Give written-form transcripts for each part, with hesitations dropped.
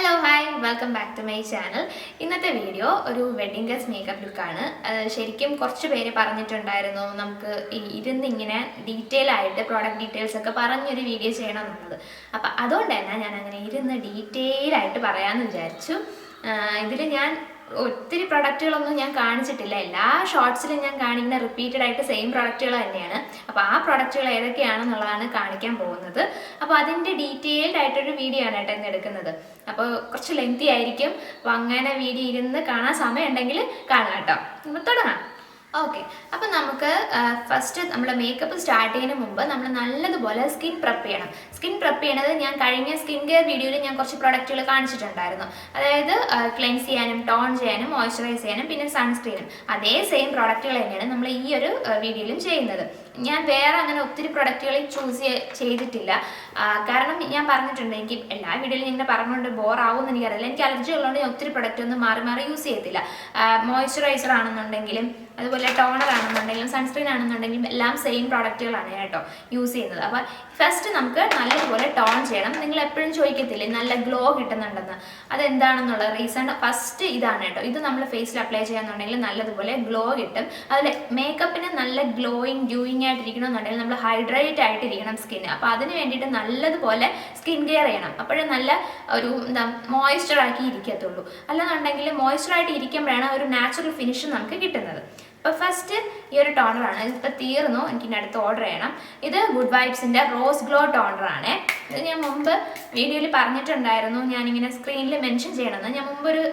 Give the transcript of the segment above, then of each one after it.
Hello hi welcome back to my channel. ഇന്നത്തെ video ഒരു wedding dress makeup ലുക്കാണ്. ശരിക്കും കുറച്ച് പേര് പറഞ്ഞിട്ടുണ്ടായിരുന്നു നമുക്ക് ഇരുന്നിങ്ങനെ ഡീറ്റെയിൽ ആയിട്ട് പ്രോഡക്റ്റ് ഡീറ്റെയിൽസ് ഒക്കെ പറഞ്ഞൊരു വീഡിയോ ചെയ്യണം എന്നുള്ളത്. അപ്പം അതുകൊണ്ട് തന്നെ ഞാൻ അങ്ങനെ ഇരുന്ന് ഡീറ്റെയിൽ ആയിട്ട് പറയാമെന്ന് വിചാരിച്ചു. ഇതിൽ ഞാൻ ഒത്തിരി പ്രൊഡക്റ്റുകളൊന്നും ഞാൻ കാണിച്ചിട്ടില്ല. എല്ലാ ഷോർട്സിലും ഞാൻ കാണിക്കുന്ന റിപ്പീറ്റഡ് ആയിട്ട് സെയിം പ്രൊഡക്റ്റുകൾ തന്നെയാണ്. അപ്പോൾ ആ പ്രൊഡക്റ്റുകൾ ഏതൊക്കെയാണെന്നുള്ളതാണ് കാണിക്കാൻ പോകുന്നത്. അപ്പോൾ അതിൻ്റെ ഡീറ്റെയിൽഡ് ആയിട്ടൊരു വീഡിയോ ആണ് കേട്ടോ ഇന്ന് എടുക്കുന്നത്. അപ്പോൾ കുറച്ച് ലെങ്തി ആയിരിക്കും. അപ്പോൾ അങ്ങനെ വീഡിയോ ഇരുന്ന് കാണാൻ സമയം ഉണ്ടെങ്കിൽ കാണാം കേട്ടോ. നമ്മൾ തുടങ്ങാം. ഓക്കെ, അപ്പം നമുക്ക് ഫസ്റ്റ് നമ്മൾ മേക്കപ്പ് സ്റ്റാർട്ട് ചെയ്യുന്നതിന് മുമ്പ് നമ്മൾ നല്ലതുപോലെ സ്കിൻ പ്രെപ്പ് ചെയ്യണം. സ്കിൻ പ്രെപ്പ് ചെയ്യണത് ഞാൻ കഴിഞ്ഞ സ്കിൻ കെയർ വീഡിയോയിൽ ഞാൻ കുറച്ച് പ്രൊഡക്റ്റുകൾ കാണിച്ചിട്ടുണ്ടായിരുന്നു. അതായത് ക്ലെൻസ് ചെയ്യാനും ടോൺ ചെയ്യാനും മോയ്സ്ചറൈസ് ചെയ്യാനും പിന്നെ സൺസ്ക്രീനും അതേ സെയിം പ്രൊഡക്റ്റുകൾ തന്നെയാണ് നമ്മൾ ഈ ഒരു വീഡിയോയിലും ചെയ്യുന്നത്. ഞാൻ വേറെ അങ്ങനെ ഒത്തിരി പ്രൊഡക്റ്റുകൾ ചൂസ് ചെയ്തിട്ടില്ല. കാരണം ഞാൻ പറഞ്ഞിട്ടുണ്ട്, എനിക്ക് എല്ലാ വീഡിയോയിലും ഇങ്ങനെ പറഞ്ഞുകൊണ്ട് ബോറാവുമെന്ന് എനിക്കറിയില്ല. എനിക്ക് അലർജി ഉള്ളതുകൊണ്ട് ഞാൻ ഒത്തിരി പ്രൊഡക്റ്റ് ഒന്നും മാറി മാറി യൂസ് ചെയ്യത്തില്ല. മോയ്സ്ചറൈസർ ആണെന്നുണ്ടെങ്കിലും അതുപോലെ ടോണർ ആണെന്നുണ്ടെങ്കിലും സൺസ്ക്രീൻ ആണെന്നുണ്ടെങ്കിലും എല്ലാം സെയിം പ്രോഡക്റ്റുകളാണ് കേട്ടോ യൂസ് ചെയ്യുന്നത്. അപ്പോൾ ഫസ്റ്റ് നമുക്ക് നല്ലതുപോലെ ടോൺ ചെയ്യണം. നിങ്ങൾ എപ്പോഴും ചോദിക്കത്തില്ലേ നല്ല ഗ്ലോ കിട്ടുന്നുണ്ടെന്ന്, അതെന്താണെന്നുള്ള റീസൺ ഫസ്റ്റ് ഇതാണ് കേട്ടോ. ഇത് നമ്മൾ ഫേസിൽ അപ്ലൈ ചെയ്യാന്നുണ്ടെങ്കിൽ നല്ലതുപോലെ ഗ്ലോ കിട്ടും. അതിൽ മേക്കപ്പിന് നല്ല ഗ്ലോയിങ് ഡ്യൂയിങ് ആയിട്ടിരിക്കണമെന്നുണ്ടെങ്കിൽ നമ്മൾ ഹൈഡ്രേറ്റ് ആയിട്ടിരിക്കണം സ്കിൻ. അപ്പോൾ അതിന് വേണ്ടിയിട്ട് നല്ലതുപോലെ സ്കിൻ കെയർ ചെയ്യണം. അപ്പോഴേ നല്ല ഒരു മോയ്സ്ചർ ആക്കി ഇരിക്കത്തുള്ളൂ. അല്ലെന്നുണ്ടെങ്കിൽ മോയ്സ്ചർ ആയിട്ട് ഇരിക്കുമ്പോഴാണ് ഒരു നാച്ചുറൽ ഫിനിഷ് നമുക്ക് കിട്ടുന്നത്. അപ്പോൾ ഫസ്റ്റ് ഈ ഒരു ടോണറാണ്. ഇതിപ്പോൾ തീർന്നു, എനിക്കിനി അടുത്ത് ഓർഡർ ചെയ്യണം. ഇത് ഗുഡ് വൈബ്സിൻ്റെ റോസ് ഗ്ലോ ടോണറാണ്. ഇത് ഞാൻ മുമ്പ് വീഡിയോയിൽ പറഞ്ഞിട്ടുണ്ടായിരുന്നു, ഞാനിങ്ങനെ സ്ക്രീനിൽ മെൻഷൻ ചെയ്യണമെന്ന്. ഞാൻ മുമ്പൊരു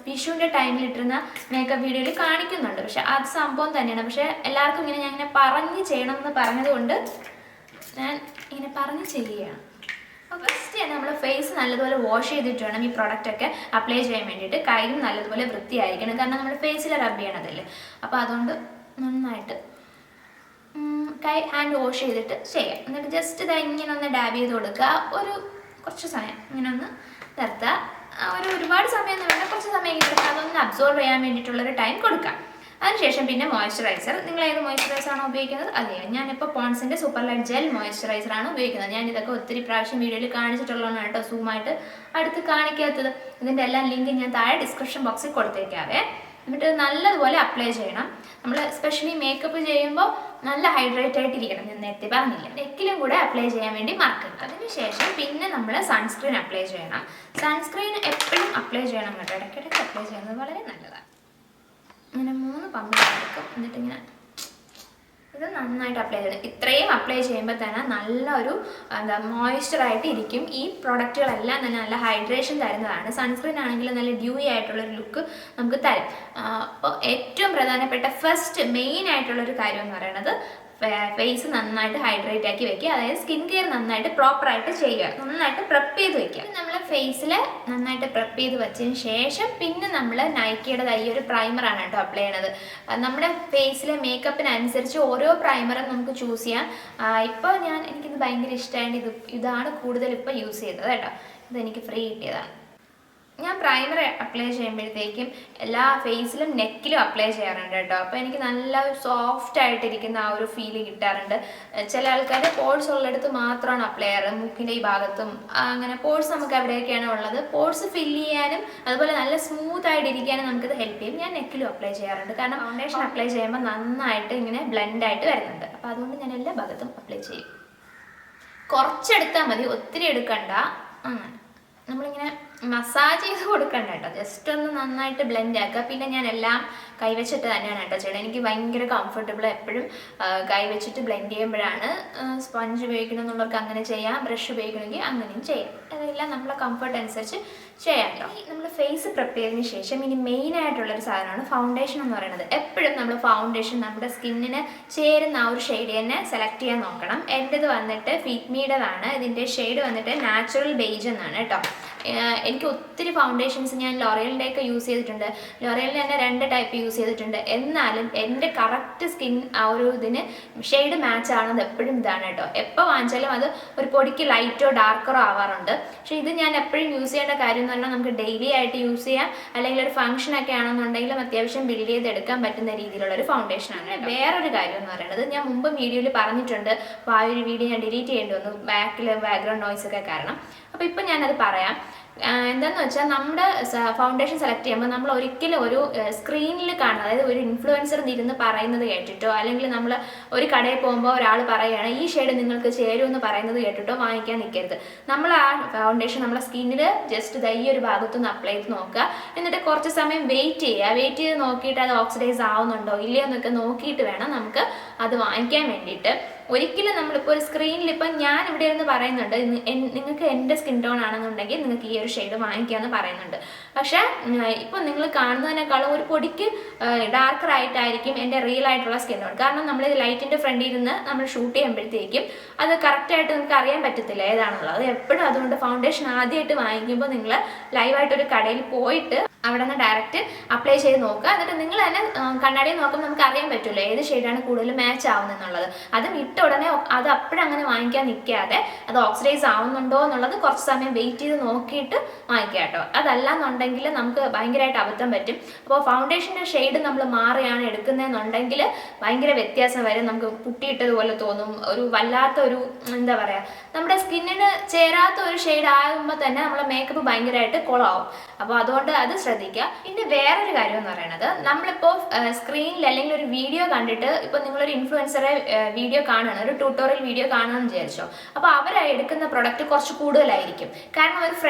വിഷുവിൻ്റെ ടൈമിൽ ഇട്ടിരുന്ന മേക്കപ്പ് വീഡിയോയിൽ കാണിക്കുന്നുണ്ട്. പക്ഷെ അത് സംഭവം തന്നെയാണ്. പക്ഷേ എല്ലാവർക്കും ഇങ്ങനെ ഞാൻ ഇങ്ങനെ പറഞ്ഞ് ചെയ്യണമെന്ന് പറഞ്ഞതുകൊണ്ട് ഞാൻ ഇങ്ങനെ പറഞ്ഞ് ചെയ്യുകയാണ്. അപ്പോൾ ഫസ്റ്റ് തന്നെ നമ്മൾ ഫേസ് നല്ലതുപോലെ വാഷ് ചെയ്തിട്ട് വേണം ഈ പ്രോഡക്റ്റൊക്കെ അപ്ലൈ ചെയ്യാൻ വേണ്ടിയിട്ട്. കൈയും നല്ലതുപോലെ വൃത്തിയായിരിക്കണം, കാരണം നമ്മൾ ഫേസിൽ റബ് ചെയ്യണതല്ലേ. അപ്പോൾ അതുകൊണ്ട് നന്നായിട്ട് കൈ ഹാൻഡ് വാഷ് ചെയ്തിട്ട് ചെയ്യാം. എന്നിട്ട് ജസ്റ്റ് ഇത് ഇങ്ങനെ ഒന്ന് ഡാബ് ചെയ്ത് കൊടുക്കുക. ഒരു കുറച്ച് സമയം ഇങ്ങനെ ഒന്ന് നിർത്തുക. ഒരുപാട് സമയം ഒന്നും വേണ്ട, കുറച്ച് സമയം ഇങ്ങനെ അതൊന്ന് അബ്സോർവ് ചെയ്യാൻ വേണ്ടിയിട്ടുള്ളൊരു ടൈം കൊടുക്കുക. അതിനുശേഷം പിന്നെ മോയ്സ്ചറൈസർ. നിങ്ങൾ ഏത് മോയ്സ്ചറൈസർ ആണോ ഉപയോഗിക്കുന്നത് അതെ, ഞാനിപ്പോൾ പോൺസിൻ്റെ സൂപ്പർ ലൈറ്റ് ജെൽ മോയ്സ്ചറൈസർ ആണ് ഉപയോഗിക്കുന്നത്. ഞാൻ ഇതൊക്കെ ഒത്തിരി പ്രാവശ്യം വീഡിയോയിൽ കാണിച്ചിട്ടുള്ളതാണ് കേട്ടോ, സൂമായിട്ട് അടുത്ത് കാണിക്കാത്തത്. ഇതിൻ്റെ എല്ലാം ലിങ്ക് ഞാൻ താഴെ ഡിസ്ക്രിപ്ഷൻ ബോക്സിൽ കൊടുത്തേക്കാവേ. എന്നിട്ട് നല്ലതുപോലെ അപ്ലൈ ചെയ്യണം. നമ്മൾ എസ്പെഷ്യലി മേക്കപ്പ് ചെയ്യുമ്പോൾ നല്ല ഹൈഡ്രേറ്റ് ആയിട്ടിരിക്കണം. ഞാൻ നേരത്തെ പറഞ്ഞില്ല, നെക്കിലും കൂടെ അപ്ലൈ ചെയ്യാൻ വേണ്ടി മറക്കരുത്. അതിനുശേഷം പിന്നെ നമ്മൾ സൺസ്ക്രീൻ അപ്ലൈ ചെയ്യണം. സൺസ്ക്രീൻ എപ്പോഴും അപ്ലൈ ചെയ്യണം കേട്ടോ, ഇടയ്ക്കിടയ്ക്ക് അപ്ലൈ ചെയ്യുന്നത് വളരെ നല്ലതാണ്. ഇങ്ങനെ 3 പമ്പ് എടുക്കും. എന്നിട്ട് ഇങ്ങനെ ഇത് നന്നായിട്ട് അപ്ലൈ ചെയ്യണം. ഇത്രയും അപ്ലൈ ചെയ്യുമ്പോൾ തന്നെ നല്ലൊരു മോയ്സ്ചറായിട്ട് ഇരിക്കും. ഈ പ്രൊഡക്റ്റുകളെല്ലാം തന്നെ നല്ല ഹൈഡ്രേഷൻ തരുന്നതാണ്. സൺസ്ക്രീൻ ആണെങ്കിൽ നല്ല ഡ്യൂയി ആയിട്ടുള്ളൊരു ലുക്ക് നമുക്ക് തരും. അപ്പോൾ ഏറ്റവും പ്രധാനപ്പെട്ട ഫസ്റ്റ് മെയിൻ ആയിട്ടുള്ളൊരു കാര്യം എന്ന് പറയുന്നത് ഫേസ് നന്നായിട്ട് ഹൈഡ്രേറ്റ് ആക്കി വെക്കുക. അതായത് സ്കിൻ കെയർ നന്നായിട്ട് പ്രോപ്പറായിട്ട് ചെയ്യുക, നന്നായിട്ട് പ്രെപ്പ് ചെയ്ത് വെക്കുക. നമ്മൾ ഫേസിൽ നന്നായിട്ട് പ്രെപ്പ് ചെയ്ത് വെച്ചതിന് ശേഷം പിന്നെ നമ്മൾ നൈക്കിയുടെ ഈ ഒരു പ്രൈമറാണ് കേട്ടോ അപ്ലൈ ചെയ്യണത്. നമ്മുടെ ഫേസിലെ മേക്കപ്പിനനുസരിച്ച് ഓരോ പ്രൈമറും നമുക്ക് ചൂസ് ചെയ്യാം. ഇപ്പോൾ എനിക്കിത് ഭയങ്കര ഇഷ്ടമായിട്ട് ഇതാണ് കൂടുതൽ ഇപ്പോൾ യൂസ് ചെയ്തത് കേട്ടോ. ഇതെനിക്ക് ഫ്രീ കിട്ടിയതാണ്. ഞാൻ പ്രൈമർ അപ്ലൈ ചെയ്യുമ്പോഴത്തേക്കും എല്ലാ ഫേസിലും നെക്കിലും അപ്ലൈ ചെയ്യാറുണ്ട് കേട്ടോ. അപ്പോൾ എനിക്ക് നല്ല സോഫ്റ്റ് ആയിട്ടിരിക്കുന്ന ആ ഒരു ഫീല് കിട്ടാറുണ്ട്. ചില ആൾക്കാർ പോഴ്സ് ഉള്ളിടത്ത് മാത്രമാണ് അപ്ലൈ ചെയ്യാറ്, മൂക്കിൻ്റെ ഈ ഭാഗത്തും. അങ്ങനെ പോഴ്സ് നമുക്ക് എവിടെയൊക്കെയാണ് ഉള്ളത്, പോഴ്സ് ഫില്ല് ചെയ്യാനും അതുപോലെ നല്ല സ്മൂത്ത് ആയിട്ടിരിക്കാനും നമുക്കിത് ഹെൽപ്പ് ചെയ്യും. ഞാൻ നെക്കിലും അപ്ലൈ ചെയ്യാറുണ്ട്, കാരണം ഫൗണ്ടേഷൻ അപ്ലൈ ചെയ്യുമ്പോൾ നന്നായിട്ട് ഇങ്ങനെ ബ്ലെൻഡ് ആയിട്ട് വരുന്നുണ്ട്. അപ്പോൾ അതുകൊണ്ട് ഞാൻ എല്ലാ ഭാഗത്തും അപ്ലൈ ചെയ്യും. കുറച്ചെടുത്താൽ മതി, ഒത്തിരി എടുക്കണ്ട. അങ്ങനെ നമ്മളിങ്ങനെ മസാജ് ചെയ്ത് കൊടുക്കണ്ട കേട്ടോ, ജസ്റ്റ് ഒന്ന് നന്നായിട്ട് ബ്ലെൻഡ് ആക്കുക. പിന്നെ ഞാൻ എല്ലാം കൈവച്ചിട്ട് തന്നെയാണ് കേട്ടോ ചെയ്യണം. എനിക്ക് ഭയങ്കര കംഫർട്ടബിൾ എപ്പോഴും കൈവച്ചിട്ട് ബ്ലെൻഡ് ചെയ്യുമ്പോഴാണ്. സ്പഞ്ച് ഉപയോഗിക്കണം എന്നുള്ളവർക്ക് അങ്ങനെ ചെയ്യാം, ബ്രഷ് ഉപയോഗിക്കണമെങ്കിൽ അങ്ങനെയും ചെയ്യാം. അതെല്ലാം നമ്മളെ കംഫർട്ട് അനുസരിച്ച് ചെയ്യാം കേട്ടോ. നമ്മൾ ഫേസ് പ്രിപ്പയർ ചെയ്തതിന് ശേഷം ഇനി മെയിൻ ആയിട്ടുള്ളൊരു സാധനമാണ് ഫൗണ്ടേഷൻ എന്ന് പറയുന്നത്. എപ്പോഴും നമ്മൾ ഫൗണ്ടേഷൻ നമ്മുടെ സ്കിന്നിന് ചേരുന്ന ആ ഒരു ഷെയ്ഡ് തന്നെ സെലക്ട് ചെയ്യാൻ നോക്കണം. എൻ്റെത് വന്നിട്ട് ഫിറ്റ്മീയുടേതാണ്. ഇതിൻ്റെ ഷെയ്ഡ് വന്നിട്ട് നാച്ചുറൽ ബേജ് എന്നാണ് കേട്ടോ. എനിക്ക് ഒത്തിരി ഫൗണ്ടേഷൻസ് ഞാൻ ലോറിയലിൻ്റെ ഒക്കെ യൂസ് ചെയ്തിട്ടുണ്ട്. ലോറിയലിൻ്റെ തന്നെ 2 ടൈപ്പ് യൂസ് ചെയ്തിട്ടുണ്ട്. എന്നാലും എൻ്റെ കറക്റ്റ് സ്കിൻ ആ ഒരു ഇതിന് ഷെയ്ഡ് മാച്ച് ആവുന്നത് എപ്പോഴും ഇതാണ് കേട്ടോ. എപ്പോൾ വാങ്ങിച്ചാലും അത് ഒരു പൊടിക്ക് ലൈറ്റോ ഡാർക്കറോ ആവാറുണ്ട്. പക്ഷേ ഇത് ഞാൻ എപ്പോഴും യൂസ് ചെയ്യേണ്ട കാര്യം എന്ന് പറഞ്ഞാൽ നമുക്ക് ഡെയിലി ആയിട്ട് യൂസ് ചെയ്യാം, അല്ലെങ്കിൽ ഒരു ഫംഗ്ഷനൊക്കെ ആണെന്നുണ്ടെങ്കിലും അത്യാവശ്യം ബിൽഡ് ചെയ്തെടുക്കാൻ പറ്റുന്ന രീതിയിലുള്ളൊരു ഫൗണ്ടേഷനാണ്. വേറൊരു കാര്യം എന്ന് പറയുന്നത് ഞാൻ മുമ്പ് വീഡിയോയിൽ പറഞ്ഞിട്ടുണ്ട്. അപ്പോൾ ആ ഒരു വീഡിയോ ഞാൻ ഡിലീറ്റ് ചെയ്യേണ്ടി വന്നു ബാക്ക്ഗ്രൗണ്ട് നോയ്സ് ഒക്കെ കാരണം. അപ്പോൾ ഇപ്പം ഞാനത് പറയാം. എന്താണെന്ന് വെച്ചാൽ നമ്മുടെ ഫൗണ്ടേഷൻ സെലക്ട് ചെയ്യുമ്പോൾ നമ്മൾ ഒരിക്കലും ഒരു സ്ക്രീനിൽ കാണുന്നത്, അതായത് ഒരു ഇൻഫ്ലുവൻസർ ഇരുന്ന് പറയുന്നത് കേട്ടിട്ടോ അല്ലെങ്കിൽ നമ്മൾ ഒരു കടയിൽ പോകുമ്പോൾ ഒരാൾ പറയുകയാണ് ഈ ഷെയ്ഡ് നിങ്ങൾക്ക് ചേരുമെന്ന് പറയുന്നത് കേട്ടിട്ടോ വാങ്ങിക്കാൻ നിൽക്കരുത്. നമ്മൾ ആ ഫൗണ്ടേഷൻ നമ്മുടെ സ്കിന്നിൽ ജസ്റ്റ് ഈ ഒരു ഭാഗത്തുനിന്ന് അപ്ലൈ ചെയ്ത് നോക്കുക. എന്നിട്ട് കുറച്ച് സമയം വെയിറ്റ് ചെയ്യുക. വെയിറ്റ് ചെയ്ത് നോക്കിയിട്ട് അത് ഓക്സിഡൈസ് ആവുന്നുണ്ടോ ഇല്ലയോ എന്നൊക്കെ നോക്കിയിട്ട് വേണം നമുക്ക് അത് വാങ്ങിക്കാൻ വേണ്ടിയിട്ട്. ഒരിക്കലും നമ്മളിപ്പോൾ ഒരു സ്ക്രീനിൽ ഇപ്പം ഞാൻ ഇവിടെ ഇരുന്ന് പറയുന്നുണ്ട് നിങ്ങൾക്ക് എൻ്റെ സ്കിൻ ടോൺ ആണെന്നുണ്ടെങ്കിൽ നിങ്ങൾക്ക് ഈ ഒരു ഷെയ്ഡ് വാങ്ങിക്കാമെന്ന് പറയുന്നുണ്ട്. പക്ഷേ ഇപ്പോൾ നിങ്ങൾ കാണുന്നതിനേക്കാളും ഒരു പൊടിക്ക് ഡാർക്കർ ആയിട്ടായിരിക്കും എൻ്റെ റിയൽ ആയിട്ടുള്ള സ്കിൻ ടോൺ. കാരണം നമ്മൾ ലൈറ്റിൻ്റെ ഫ്രണ്ടിൽ ഇരുന്ന് നമ്മൾ ഷൂട്ട് ചെയ്യുമ്പോഴത്തേക്കും അത് കറക്റ്റായിട്ട് നമുക്ക് അറിയാൻ പറ്റത്തില്ല ഏതാണുള്ളത്. അത് എപ്പോഴും അതുകൊണ്ട് ഫൗണ്ടേഷൻ ആദ്യമായിട്ട് വാങ്ങിക്കുമ്പോൾ നിങ്ങൾ ലൈവായിട്ടൊരു കടയിൽ പോയിട്ട് അവിടെ നിന്ന് ഡയറക്റ്റ് അപ്ലൈ ചെയ്ത് നോക്കുക. എന്നിട്ട് നിങ്ങൾ തന്നെ കണ്ണാടിയിൽ നോക്കുമ്പോൾ നമുക്ക് അറിയാൻ പറ്റുമല്ലോ ഏത് ഷെയ്ഡാണ് കൂടുതൽ മാച്ച് ആവുന്നതെന്നുള്ളത്. അതും ഇട്ട ഉടനെ അത് അപ്പോഴങ്ങനെ വാങ്ങിക്കാൻ നിൽക്കാതെ അത് ഓക്സിഡൈസ് ആവുന്നുണ്ടോ എന്നുള്ളത് കുറച്ച് സമയം വെയിറ്റ് ചെയ്ത് നോക്കിയിട്ട് വാങ്ങിക്കുക കേട്ടോ. അതല്ല എന്നുണ്ടെങ്കിൽ നമുക്ക് ഭയങ്കരമായിട്ട് അബദ്ധം പറ്റും. അപ്പോൾ ഫൗണ്ടേഷൻ്റെ ഷെയ്ഡ് നമ്മൾ മാറിയാണ് എടുക്കുന്നതെന്നുണ്ടെങ്കിൽ ഭയങ്കര വ്യത്യാസം വരും. നമുക്ക് പുട്ടിയിട്ടതുപോലെ തോന്നും. ഒരു വല്ലാത്തൊരു എന്താ പറയുക, നമ്മുടെ സ്കിന്നിന് ചേരാത്ത ഒരു ഷെയ്ഡ് ആകുമ്പോൾ തന്നെ നമ്മളെ മേക്കപ്പ് ഭയങ്കരമായിട്ട് കുളമാവും. അപ്പോൾ അതുകൊണ്ട് അത് ശ്രദ്ധിക്കുക. പിന്നെ വേറൊരു കാര്യം എന്ന് പറയുന്നത്, നമ്മളിപ്പോൾ സ്ക്രീനിൽ അല്ലെങ്കിൽ ഒരു വീഡിയോ കണ്ടിട്ട് ഇപ്പോൾ നിങ്ങളൊരു ഇൻഫ്ലുവൻസറെ വീഡിയോ കാണുകയാണ്, ഒരു ട്യൂട്ടോറിയൽ വീഡിയോ കാണുകയെന്ന് വിചാരിച്ചോ. അപ്പോൾ അവർ എടുക്കുന്ന പ്രൊഡക്റ്റ് കുറച്ച് കൂടുതലായിരിക്കും. കാരണം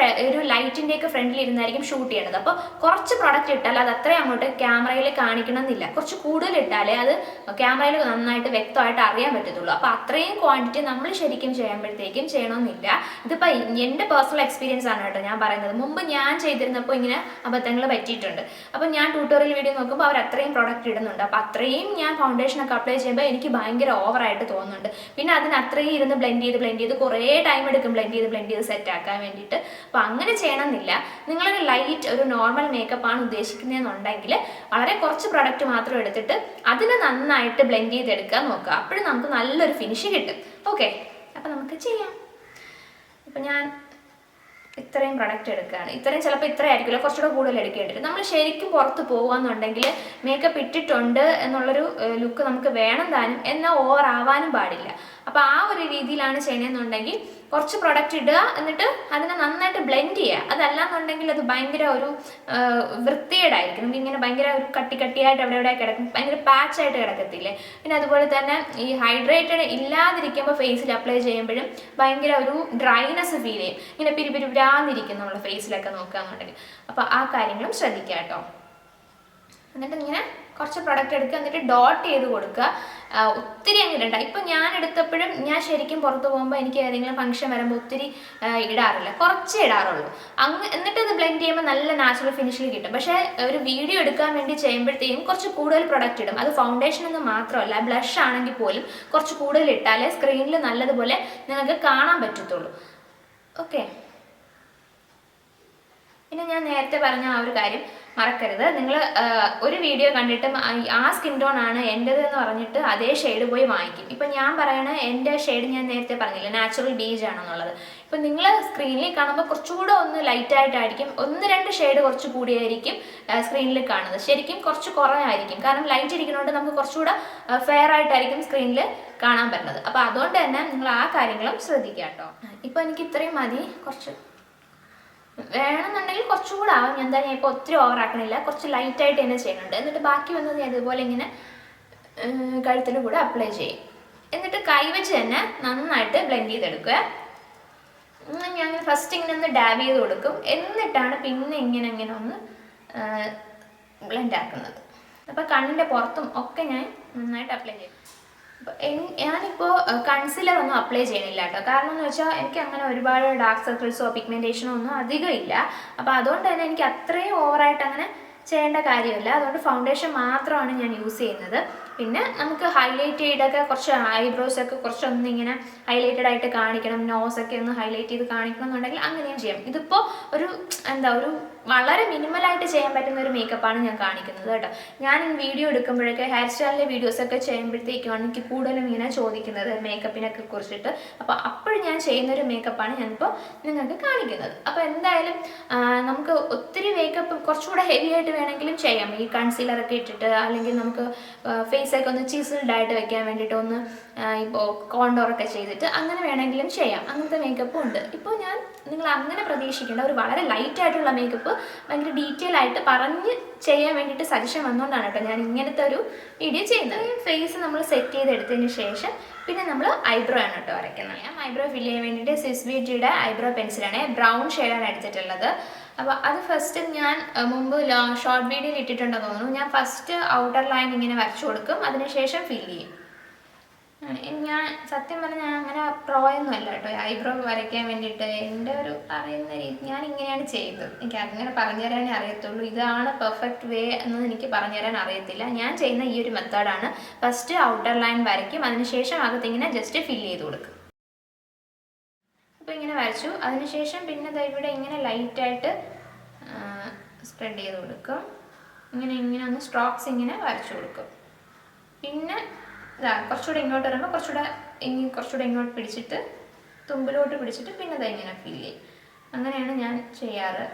ഒരു ലൈറ്റിൻ്റെയൊക്കെ ഫ്രണ്ടിൽ ഇരുന്നായിരിക്കും ഷൂട്ട് ചെയ്യണത്. അപ്പോൾ കുറച്ച് പ്രൊഡക്റ്റ് ഇട്ടാൽ അത് അത്രയും അങ്ങോട്ട് ക്യാമറയിൽ കാണിക്കണം എന്നില്ല. കുറച്ച് കൂടുതൽ ഇട്ടാലേ അത് ക്യാമറയിൽ നന്നായിട്ട് വ്യക്തമായിട്ട് അറിയാൻ പറ്റത്തുള്ളൂ. അപ്പോൾ അത്രയും ക്വാണ്ടിറ്റി നമ്മൾ ശരിക്കും ചെയ്യുമ്പോഴത്തേക്കും ചെയ്യണമെന്നില്ല. ഇതിപ്പോൾ എൻ്റെ പേഴ്സണൽ എക്സ്പീരിയൻസ് ആണ് കേട്ടോ ഞാൻ പറയുന്നത്. മുമ്പ് ഞാൻ ചെയ്തിരുന്നപ്പോൾ ഇങ്ങനെ അബദ്ധങ്ങൾ പറ്റിയിട്ടുണ്ട്. അപ്പോൾ ഞാൻ ട്യൂട്ടോറിയൽ വീഡിയോ നോക്കുമ്പോൾ അവർ അത്രയും പ്രൊഡക്റ്റ് ഇടുന്നുണ്ട്. അപ്പോൾ അത്രയും ഞാൻ ഫൗണ്ടേഷനൊക്കെ അപ്ലൈ ചെയ്യുമ്പോൾ എനിക്ക് ഭയങ്കര ഓവറായിട്ട് തോന്നുന്നുണ്ട്. പിന്നെ അതിന് അത്രയും ഇരുന്ന് ബ്ലെൻഡ് ചെയ്ത് കുറേ ടൈം എടുക്കും ബ്ലെൻഡ് ചെയ്ത് സെറ്റ് ആക്കാൻ വേണ്ടിയിട്ട്. അപ്പോൾ അങ്ങനെ ചെയ്യണമെന്നില്ല. നിങ്ങളൊരു ലൈറ്റ് ഒരു നോർമൽ മേക്കപ്പ് ആണ് ഉദ്ദേശിക്കുന്നതെന്നുണ്ടെങ്കിൽ വളരെ കുറച്ച് പ്രൊഡക്റ്റ് മാത്രം എടുത്തിട്ട് അതിനെ നന്നായിട്ട് ബ്ലെൻഡ് ചെയ്തെടുക്കാൻ നോക്കുക. അപ്പോഴും നമുക്ക് നല്ലൊരു ഫിനിഷ് കിട്ടും. ഓക്കെ, അപ്പോൾ നമുക്ക് ചെയ്യാം. അപ്പോൾ ഞാൻ ഇത്രയും പ്രൊഡക്റ്റ് എടുക്കുകയാണ്. ഇത്രയും ചിലപ്പോൾ ഇത്ര ആയിരിക്കില്ല, കുറച്ചുകൂടെ കൂടുതൽ എടുക്കേണ്ടി വരും. നമ്മൾ ശരിക്കും പുറത്ത് പോകുകയെന്നുണ്ടെങ്കിൽ മേക്കപ്പ് ഇട്ടിട്ടുണ്ട് എന്നുള്ളൊരു ലുക്ക് നമുക്ക് വേണം താനും, എന്നാൽ ഓവർ ആവാനും പാടില്ല. അപ്പോൾ ആ ഒരു രീതിയിലാണ് ചെയ്യണമെന്നുണ്ടെങ്കിൽ കുറച്ച് പ്രൊഡക്റ്റ് ഇടുക, എന്നിട്ട് അതിനെ നന്നായിട്ട് ബ്ലെൻഡ് ചെയ്യുക. അതല്ലാന്നുണ്ടെങ്കിൽ അത് ഭയങ്കര ഒരു വൃത്തികേടായിരിക്കും. നമുക്ക് ഇങ്ങനെ ഭയങ്കര ഒരു കട്ടിയായിട്ട് എവിടെ കിടക്കും, ഭയങ്കര പാച്ചായിട്ട് കിടക്കത്തില്ലേ. പിന്നെ അതുപോലെ തന്നെ ഈ ഹൈഡ്രേറ്റഡ് ഇല്ലാതിരിക്കുമ്പോൾ ഫേസിൽ അപ്ലൈ ചെയ്യുമ്പോഴും ഭയങ്കര ഒരു ഡ്രൈനെസ് ഫീൽ ചെയ്യും. ഇങ്ങനെ പിരിപിരിരാന്നിരിക്കും നമ്മുടെ ഫേസിലൊക്കെ നോക്കുകയെന്നുണ്ടെങ്കിൽ. അപ്പോൾ ആ കാര്യങ്ങളും ശ്രദ്ധിക്കുക കേട്ടോ. എന്നിട്ട് ഇങ്ങനെ കുറച്ച് പ്രൊഡക്റ്റ് എടുക്കുക, എന്നിട്ട് ഡോട്ട് ചെയ്ത് കൊടുക്കുക. ഒത്തിരി അങ്ങ് ഇടണ്ട. ഇപ്പം ഞാൻ എടുത്തപ്പോഴും ഞാൻ ശരിക്കും പുറത്ത് പോകുമ്പോൾ എനിക്ക് ഏതെങ്കിലും ഫംഗ്ഷൻ വരുമ്പോൾ ഒത്തിരി ഇടാറില്ല, കുറച്ചേ ഇടാറുള്ളൂ. എന്നിട്ട് ഇത് ബ്ലെൻഡ് ചെയ്യുമ്പോൾ നല്ല നാച്ചുറൽ ഫിനിഷിൽ കിട്ടും. പക്ഷേ ഒരു വീഡിയോ എടുക്കാൻ വേണ്ടി ചെയ്യുമ്പോഴത്തേക്കും കുറച്ച് കൂടുതൽ പ്രൊഡക്റ്റ് ഇടും. അത് ഫൗണ്ടേഷൻ എന്ന് മാത്രമല്ല, ബ്ലഷ് ആണെങ്കിൽ പോലും കുറച്ച് കൂടുതൽ ഇട്ടാലേ സ്ക്രീനിൽ നല്ലതുപോലെ നിങ്ങൾക്ക് കാണാൻ പറ്റത്തുള്ളൂ. ഓക്കെ, പിന്നെ ഞാൻ നേരത്തെ പറഞ്ഞ ആ ഒരു കാര്യം മറക്കരുത്. നിങ്ങൾ ഒരു വീഡിയോ കണ്ടിട്ട് ആ സ്കിൻ ടോൺ ആണ് എൻ്റെതെന്ന് പറഞ്ഞിട്ട് അതേ ഷെയ്ഡ് പോയി വാങ്ങിക്കും. ഇപ്പം ഞാൻ പറയണ എൻ്റെ ഷെയ്ഡ് ഞാൻ നേരത്തെ പറഞ്ഞില്ല, നാച്ചുറൽ ബീജ് ആണെന്നുള്ളത്. ഇപ്പം നിങ്ങൾ സ്ക്രീനിൽ കാണുമ്പോൾ കുറച്ചുകൂടെ ഒന്ന് ലൈറ്റായിട്ടായിരിക്കും, 1-2 ഷെയ്ഡ് കുറച്ച് കൂടിയായിരിക്കും സ്ക്രീനിൽ കാണുന്നത്. ശരിക്കും കുറച്ച് കുറവായിരിക്കും. കാരണം ലൈറ്റ് ഇരിക്കുന്നതുകൊണ്ട് നമുക്ക് കുറച്ചുകൂടെ ഫെയർ ആയിട്ടായിരിക്കും സ്ക്രീനിൽ കാണാൻ പറ്റുന്നത്. അപ്പോൾ അതുകൊണ്ട് തന്നെ നിങ്ങൾ ആ കാര്യങ്ങളും ശ്രദ്ധിക്കുക കേട്ടോ. ഇപ്പോൾ എനിക്ക് ഇത്രയും മതി. കുറച്ച് വേണമെന്നുണ്ടെങ്കിൽ കുറച്ചുകൂടെ ആവും. ഞാൻ ഇപ്പോൾ ഒത്തിരി ഓവറാക്കണില്ല, കുറച്ച് ലൈറ്റായിട്ട് തന്നെ ചെയ്യുന്നുണ്ട്. എന്നിട്ട് ബാക്കി വന്നത് ഞാൻ ഇതുപോലെ ഇങ്ങനെ കഴുത്തിന് കൂടെ അപ്ലൈ ചെയ്യും. എന്നിട്ട് കൈവച്ച് തന്നെ നന്നായിട്ട് ബ്ലെൻഡ് ചെയ്തെടുക്കുക. ഞാൻ ഫസ്റ്റ് ഇങ്ങനെ ഒന്ന് ഡാബ് ചെയ്ത് കൊടുക്കും, എന്നിട്ടാണ് പിന്നെ ഇങ്ങനെ ഒന്ന് ബ്ലെൻഡ് ആക്കുന്നത്. അപ്പോൾ കണ്ണിൻ്റെ പുറത്തും ഒക്കെ ഞാൻ നന്നായിട്ട് അപ്ലൈ ചെയ്യും. ഞാനിപ്പോൾ കൺസീലർ ഒന്നും അപ്ലൈ ചെയ്യണില്ല കേട്ടോ. കാരണം എന്ന് വെച്ചാൽ എനിക്ക് അങ്ങനെ ഒരുപാട് ഡാർക്ക് സർക്കിൾസോ പിഗ്മെൻറ്റേഷനോ ഒന്നും അധികം ഇല്ല. അപ്പോൾ അതുകൊണ്ട് തന്നെ എനിക്ക് അത്രയും ഓവറായിട്ട് അങ്ങനെ ചെയ്യേണ്ട കാര്യമില്ല. അതുകൊണ്ട് ഫൗണ്ടേഷൻ മാത്രമാണ് ഞാൻ യൂസ് ചെയ്യുന്നത്. പിന്നെ നമുക്ക് ഹൈലൈറ്റ് ചെയ്തൊക്കെ കുറച്ച് ഐബ്രോസൊക്കെ കുറച്ചൊന്നിങ്ങനെ ഹൈലൈറ്റഡ് ആയിട്ട് കാണിക്കണം, നോസൊക്കെ ഒന്ന് ഹൈലൈറ്റ് ചെയ്ത് കാണിക്കണം എന്നുണ്ടെങ്കിൽ അങ്ങനെയും ചെയ്യാം. ഇതിപ്പോൾ ഒരു വളരെ മിനിമലായിട്ട് ചെയ്യാൻ പറ്റുന്ന ഒരു മേക്കപ്പാണ് ഞാൻ കാണിക്കുന്നത് കേട്ടോ. ഞാൻ വീഡിയോ എടുക്കുമ്പോഴൊക്കെ ഹെയർ സ്റ്റൈലിലെ വീഡിയോസൊക്കെ ചെയ്യുമ്പോഴത്തേക്കാണ് എനിക്ക് കൂടുതലും ഇങ്ങനെ ചോദിക്കുന്നത് മേക്കപ്പിനൊക്കെ കുറിച്ചിട്ട്. അപ്പോൾ അപ്പോഴും ഞാൻ ചെയ്യുന്നൊരു മേക്കപ്പാണ് ഞാനിപ്പോൾ നിങ്ങൾക്ക് കാണിക്കുന്നത്. അപ്പോൾ എന്തായാലും നമുക്ക് ഒത്തിരി മേക്കപ്പ് കുറച്ചുകൂടെ ഹെവി ആയിട്ട് വേണമെങ്കിലും ചെയ്യാം. ഈ കൺസീലറൊക്കെ ഇട്ടിട്ട്, അല്ലെങ്കിൽ നമുക്ക് ഫേസൊക്കെ ഒന്ന് ചിസിൽഡ് ആയിട്ട് വെക്കാൻ വേണ്ടിയിട്ട് ഒന്ന് ഇപ്പോൾ കോണ്ടോറൊക്കെ ചെയ്തിട്ട് അങ്ങനെ വേണമെങ്കിലും ചെയ്യാം. അങ്ങനത്തെ മേക്കപ്പും ഉണ്ട്. ഇപ്പോൾ നിങ്ങൾ അങ്ങനെ പ്രതീക്ഷിക്കേണ്ട ഒരു വളരെ ലൈറ്റ് ആയിട്ടുള്ള മേക്കപ്പ് ഭയങ്കര ഡീറ്റെയിൽ ആയിട്ട് പറഞ്ഞ് ചെയ്യാൻ വേണ്ടിയിട്ട് സജഷൻ വന്നുകൊണ്ടാണ് കേട്ടോ ഞാൻ ഇങ്ങനത്തെ ഒരു വീഡിയോ ചെയ്യുന്നത്. ഫേസ് നമ്മൾ സെറ്റ് ചെയ്തെടുത്തതിന് ശേഷം പിന്നെ നമ്മൾ ഐബ്രോ ആണ് കേട്ടോ വരയ്ക്കുന്നത്. ഞാൻ ഐബ്രോ ഫില്ല് ചെയ്യാൻ വേണ്ടിയിട്ട് സ്വിസ് ബ്യൂട്ടിയുടെ ഐബ്രോ പെൻസിലാണ്, ബ്രൗൺ ഷെയ്ഡാണ് എടുത്തിട്ടുള്ളത്. അപ്പോൾ അത് ഫസ്റ്റ് ഞാൻ മുമ്പ് ഷോർട്ട് വീഡിയോയിൽ ഇട്ടിട്ടുണ്ടെന്ന് തോന്നുന്നു. ഞാൻ ഫസ്റ്റ് ഔട്ടർ ലൈൻ ഇങ്ങനെ വരച്ചു കൊടുക്കും, അതിനുശേഷം ഫില്ല് ചെയ്യും. ഞാൻ സത്യം പറഞ്ഞാൽ ഞാൻ അങ്ങനെ പ്രോയൊന്നും അല്ല കേട്ടോ ഐബ്രോ വരയ്ക്കാൻ വേണ്ടിയിട്ട്. എൻ്റെ ഒരു അറിയുന്ന രീതി ഞാൻ ഇങ്ങനെയാണ് ചെയ്തത്. എനിക്ക് അങ്ങനെ പറഞ്ഞു തരാനേ അറിയത്തുള്ളൂ. ഇതാണ് പെർഫെക്റ്റ് വേ എന്ന് എനിക്ക് പറഞ്ഞു തരാൻ അറിയത്തില്ല. ഞാൻ ചെയ്യുന്ന ഈ ഒരു മെത്തേഡാണ്. ഫസ്റ്റ് ഔട്ടർ ലൈൻ വരയ്ക്കും, അതിനുശേഷം അകത്തിങ്ങനെ ജസ്റ്റ് ഫില്ല് ചെയ്ത് കൊടുക്കും. അപ്പോൾ ഇങ്ങനെ വരച്ചു, അതിനുശേഷം പിന്നെ ഇവിടെ ഇങ്ങനെ ലൈറ്റായിട്ട് സ്പ്രെഡ് ചെയ്ത് കൊടുക്കും. ഇങ്ങനെ ഒന്ന് സ്ട്രോക്സ് ഇങ്ങനെ വരച്ചു കൊടുക്കും. പിന്നെ കുറച്ചുകൂടെ ഇങ്ങോട്ട് വരുമ്പോൾ കുറച്ചുകൂടെ ഇങ്ങോട്ട് പിടിച്ചിട്ട് തുമ്പിലോട്ട് പിടിച്ചിട്ട് പിന്നെ ഇങ്ങനെ ഫില്ല് ചെയ്യും. അങ്ങനെയാണ് ഞാൻ ചെയ്യാറ്.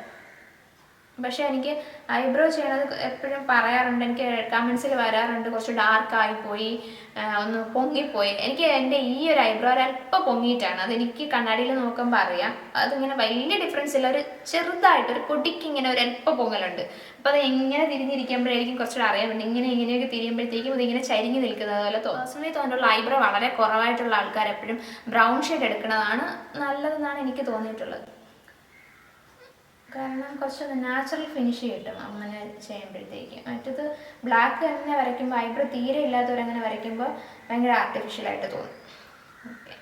പക്ഷേ എനിക്ക് ഐബ്രോ ചെയ്യണത് എപ്പോഴും പറയാറുണ്ട്, എനിക്ക് കമൻസിൽ വരാറുണ്ട് കുറച്ച് ഡാർക്കായിപ്പോയി, ഒന്ന് പൊങ്ങിപ്പോയി. എനിക്ക് എൻ്റെ ഈ ഒരു ഐബ്രോ ഒരല്പം പൊങ്ങിയിട്ടാണ്. അതെനിക്ക് കണ്ണാടിയിൽ നോക്കുമ്പോൾ അറിയാം. അതിങ്ങനെ വലിയ ഡിഫറൻസ് ഇല്ല, ഒരു ചെറുതായിട്ട് ഒരു പൊടിക്ക് ഇങ്ങനെ ഒരു അല്പം പൊങ്ങലുണ്ട്. അപ്പോൾ അത് എങ്ങനെ തിരിഞ്ഞിരിക്കുമ്പോഴായിരിക്കും കുറച്ചുകൂടെ അറിയാൻ വേണ്ടി ഇങ്ങനെയൊക്കെ തിരിയുമ്പോഴത്തേക്കും ഇതിങ്ങനെ ചരിഞ്ഞ് നിൽക്കുന്നത് പോലെ തോന്നും. പേഴ്സണലി തോന്നിയിട്ടുള്ള ഐബ്രോ വളരെ കുറവായിട്ടുള്ള ആൾക്കാർ എപ്പോഴും ബ്രൗൺ ഷെയ്ഡ് എടുക്കുന്നതാണ് നല്ലതെന്നാണ് എനിക്ക് തോന്നിയിട്ടുള്ളത്. കാരണം കുറച്ചൊന്ന് നാച്ചുറൽ ഫിനിഷ് കിട്ടും അങ്ങനെ ചെയ്യുമ്പോഴത്തേക്കും. മറ്റത് ബ്ലാക്ക് തന്നെ വരയ്ക്കുമ്പോൾ ഐബ്രോ തീരെ ഇല്ലാത്തവരങ്ങനെ വരയ്ക്കുമ്പോൾ ഭയങ്കര ആർട്ടിഫിഷ്യലായിട്ട് തോന്നും. ഓക്കെ,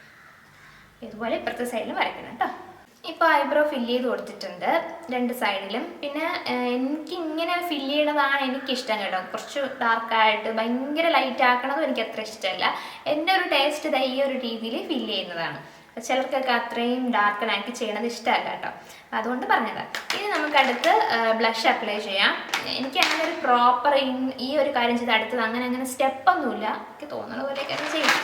ഇതുപോലെ ഇപ്പുറത്തെ സൈഡിലും വരയ്ക്കണം കേട്ടോ. ഇപ്പോൾ ഐബ്രോ ഫില്ല് ചെയ്ത് കൊടുത്തിട്ടുണ്ട് രണ്ട് സൈഡിലും. പിന്നെ എനിക്ക് ഇങ്ങനെ ഫില്ല് ചെയ്യണതാണ് എനിക്കിഷ്ടം കേട്ടോ. കുറച്ച് ഡാർക്കായിട്ട് ഭയങ്കര ലൈറ്റ് ആക്കണതും എനിക്ക് അത്ര ഇഷ്ടമല്ല. എൻ്റെ ഒരു ടേസ്റ്റ് ഈ ഒരു രീതിയിൽ ഫില്ല് ചെയ്യുന്നതാണ്. ചിലർക്കൊക്കെ അത്രയും ഡാർക്കനാക്കി ചെയ്യണത് ഇഷ്ടമല്ല കേട്ടോ, അതുകൊണ്ട് പറഞ്ഞതാണ്. ഇനി നമുക്കടുത്ത് ബ്ലഷ് അപ്ലൈ ചെയ്യാം. എനിക്ക് അങ്ങനെ ഒരു പ്രോപ്പർ ഈ ഒരു കാര്യം ചെയ്ത് അടുത്തത് അങ്ങനെ സ്റ്റെപ്പൊന്നുമില്ല, എനിക്ക് തോന്നുന്ന പോലെയൊക്കെ ചെയ്യും.